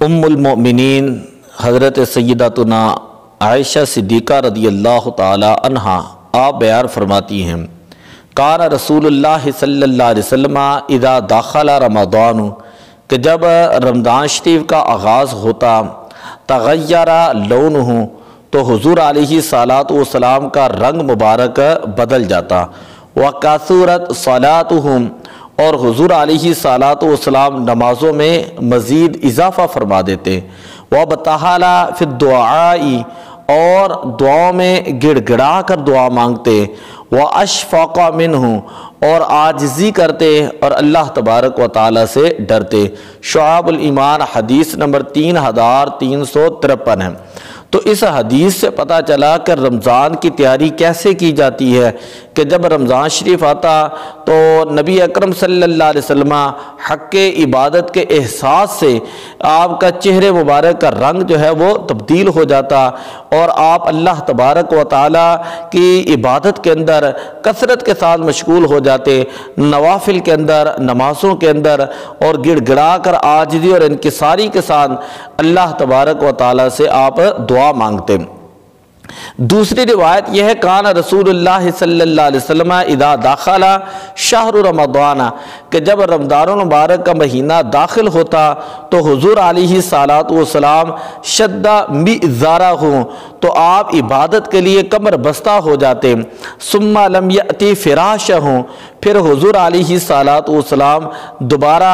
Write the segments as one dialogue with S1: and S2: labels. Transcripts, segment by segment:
S1: ام المؤمنین حضرت سیداتنا عائشہ صدیقہ رضی اللہ تعالی عنہا آپ بیان فرماتی ہیں کان رسول اللہ صلی اللہ علیہ وسلم اذا داخل رمضان کہ جب رمضان شریف کا آغاز ہوتا تغیر لونہ تو حضور علیہ الصلاۃ والسلام کا رنگ مبارک بدل جاتا وکثرت صلاتہم اور حضور علیہ الصلاۃ والسلام نمازوں میں مزید اضافہ فرما دیتے وابتہل فی الدعاء اور دعاؤں میں گڑ گڑا کر دعا مانگتے واشفق منہ اور عاجزی کرتے اور اللہ تبارک و تعالی سے ڈرتے۔ شعب الایمان حدیث نمبر 3353 ہے۔ تو اس حدیث سے پتہ چلا کہ رمضان کی تیاری کیسے کی جاتی ہے کہ جب رمضان شریف آتا تو نبی اکرم صلی اللہ علیہ وسلم حق عبادت کے احساس سے آپ کا چہرے مبارک کا رنگ جو ہے وہ تبدیل ہو جاتا اور آپ اللہ تبارک و تعالی کی عبادت کے اندر کثرت کے ساتھ مشغول ہو جاتے، نوافل کے اندر، نمازوں کے اندر، اور گڑ گڑا کر عاجزی اور انکساری کے ساتھ اللہ تبارک و تعالی سے آپ دعا مانگتے۔ دوسری روایت یہ ہے کان رسول اللہ صلی اللہ علیہ وسلم اذا داخل شہر رمضان کہ جب رمضان المبارک کا مہینہ داخل ہوتا تو حضور علیہ الصلاۃ والسلام شد مئزارہ تو آپ عبادت کے لیے کمر بستہ ہو جاتے ثم لم یأتی فراشہ پھر حضور علیہ الصلاۃ والسلام دوبارہ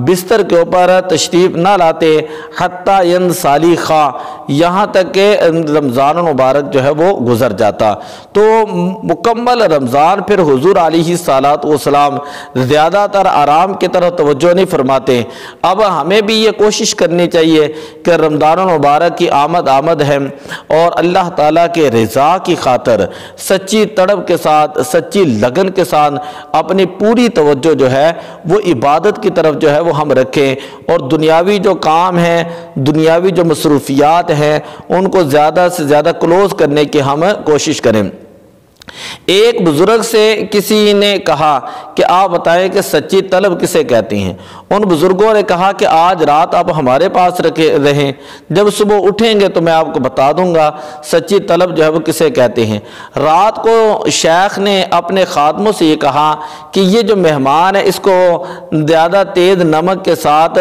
S1: بستر کے اوپر تشریف نہ لاتے حتی ینسلخ یہاں تک کہ رمضان المبارک جو ہے وہ گزر جاتا۔ تو مکمل رمضان پھر حضور علیہ الصلاۃ والسلام زیادہ تر آرام کی طرف توجہ نہیں فرماتے۔ اب ہمیں بھی یہ کوشش کرنی چاہیے کہ رمضان المبارک کی آمد ہے اور اللہ تعالیٰ کے رضا کی خاطر سچی تڑپ کے ساتھ، سچی لگن کے ساتھ اپنی پوری توجہ جو ہے وہ عبادت کی طرف جو ہے وہ ہم رکھیں، اور دنیاوی جو کام ہیں، دنیاوی جو مصروفیات ہیں ان کو زیادہ سے زیادہ کلوز کرنے کی ہم کوشش کریں۔ ایک بزرگ سے کسی نے کہا کہ آپ بتائیں کہ سچی طلب کسے کہتے ہیں؟ ان بزرگوں نے کہا کہ آج رات آپ ہمارے پاس رہیں، جب صبح اٹھیں گے تو میں آپ کو بتا دوں گا سچی طلب جو ہے وہ کسے کہتے ہیں۔ رات کو شیخ نے اپنے خادموں سے یہ کہا کہ یہ جو مہمان ہے اس کو زیادہ تیز نمک کے ساتھ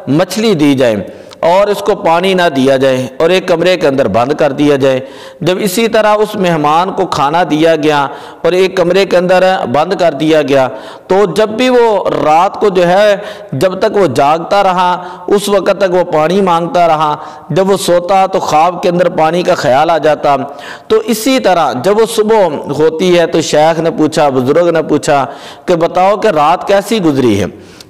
S1: مچھلی دی جائے اور اس کو پانی نہ دیا جائے اور ایک کمرے کے اندر بند کر دیا جائے۔ جب اسی طرح اس مہمان کو کھانا دیا گیا اور ایک کمرے کے اندر بند کر دیا گیا تو جب بھی وہ رات کو جو ہے جب تک وہ جاگتا رہا اس وقت تک وہ پانی مانگتا رہا، جب وہ سوتا تو خواب کے اندر پانی کا خیال آ جاتا۔ تو اسی طرح جب وہ صبح ہوتی ہے تو شیخ نے پوچھا، بزرگ نے پوچھا کہ بتاؤ کہ رات کیسی گزری ہے؟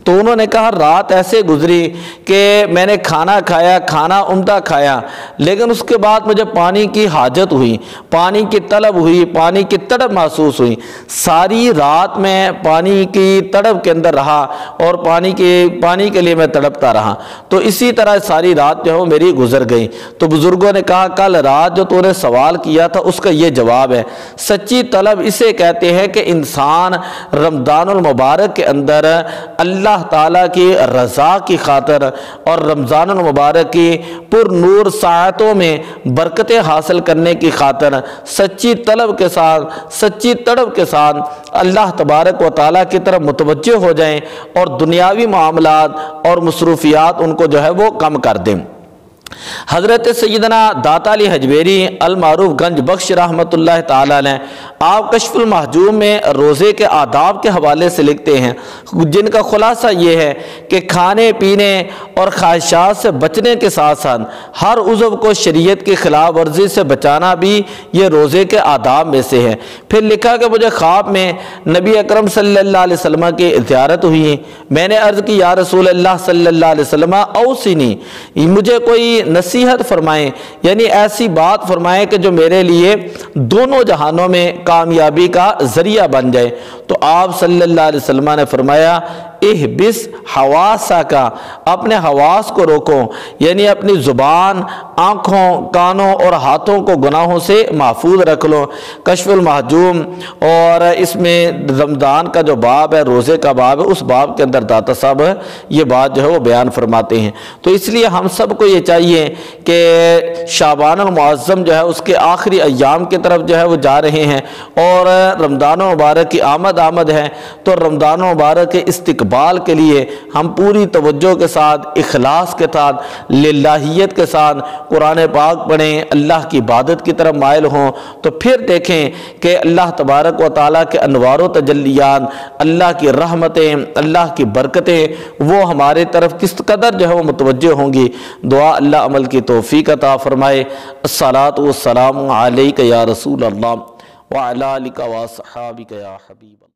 S1: تو انہوں نے کہا رات ایسے گزری کہ میں نے کھانا کھایا، کھانا عمدہ کھایا، لیکن اس کے بعد مجھے پانی کی حاجت ہوئی، پانی کی طلب ہوئی، پانی کی تڑپ محسوس ہوئی، ساری رات میں پانی کی تڑپ کے اندر رہا اور پانی کے لیے میں تڑپتا رہا۔ تو اسی طرح ساری رات جو ہے وہ میری گزر گئی۔ تو بزرگوں نے کہا کل رات جو تو نے سوال کیا تھا اس کا یہ جواب ہے۔ سچی طلب اسے کہتے ہیں کہ انسان رمضان المبارک کے اندر اللہ تعالیٰ کی رضا کی خاطر اور رمضان المبارک کی پر نور ساعتوں میں برکتیں حاصل کرنے کی خاطر سچی طلب کے ساتھ، سچی تڑپ کے ساتھ اللہ تبارک و تعالیٰ کی طرف متوجہ ہو جائیں اور دنیاوی معاملات اور مصروفیات ان کو جو ہے وہ کم کر دیں۔ حضرت سیدنا داتا علی حجویری المعروف گنج بخش رحمۃ اللہ تعالیٰ علیہ آپ کشف المحجوب میں روزے کے آداب کے حوالے سے لکھتے ہیں، جن کا خلاصہ یہ ہے کہ کھانے پینے اور خواہشات سے بچنے کے ساتھ ساتھ ہر عضو کو شریعت کی خلاف ورزی سے بچانا بھی یہ روزے کے آداب میں سے ہے۔ پھر لکھا کہ مجھے خواب میں نبی اکرم صلی اللہ علیہ وسلم کی زیارت ہوئی، میں نے عرض کی یا رسول اللہ صلی اللہ علیہ وسلم اوصنی، مجھے کوئی نصیحت فرمائیں، یعنی ایسی بات فرمائیں کہ جو میرے لیے دونوں جہانوں میں کامیابی کا ذریعہ بن جائے۔ تو آپ صلی اللہ علیہ وسلم نے فرمایا احبس حواسا کا، اپنے حواس کو روکو، یعنی اپنی زبان، آنکھوں، کانوں اور ہاتھوں کو گناہوں سے محفوظ رکھ لو۔ کشف المحجوم اور اس میں رمضان کا جو باب ہے، روزے کا باب ہے، اس باب کے اندر داتا صاحب یہ بات جو ہے وہ بیان فرماتے ہیں۔ تو اس لیے ہم سب کو یہ چاہیے کہ شعبان المعظم جو ہے اس کے آخری ایام کی طرف جو ہے وہ جا رہے ہیں اور رمضان مبارک کی آمد ہے، تو رمضان مبارک کے استقبال کے لیے ہم پوری توجہ کے ساتھ، اخلاص کے ساتھ، للہیت کے ساتھ قرآن پاک پڑھیں، اللہ کی عبادت کی طرف مائل ہوں، تو پھر دیکھیں کہ اللہ تبارک و تعالیٰ کے انوار و تجلیات، اللہ کی رحمتیں، اللہ کی برکتیں وہ ہمارے طرف کس قدر جو ہے وہ متوجہ ہوں گی۔ دعا اللہ عمل کی توفیق عطا فرمائے۔ الصلاۃ والسلام علیک یا رسول اللہ وعلی آلک و اصحابک یا حبیب اللہ۔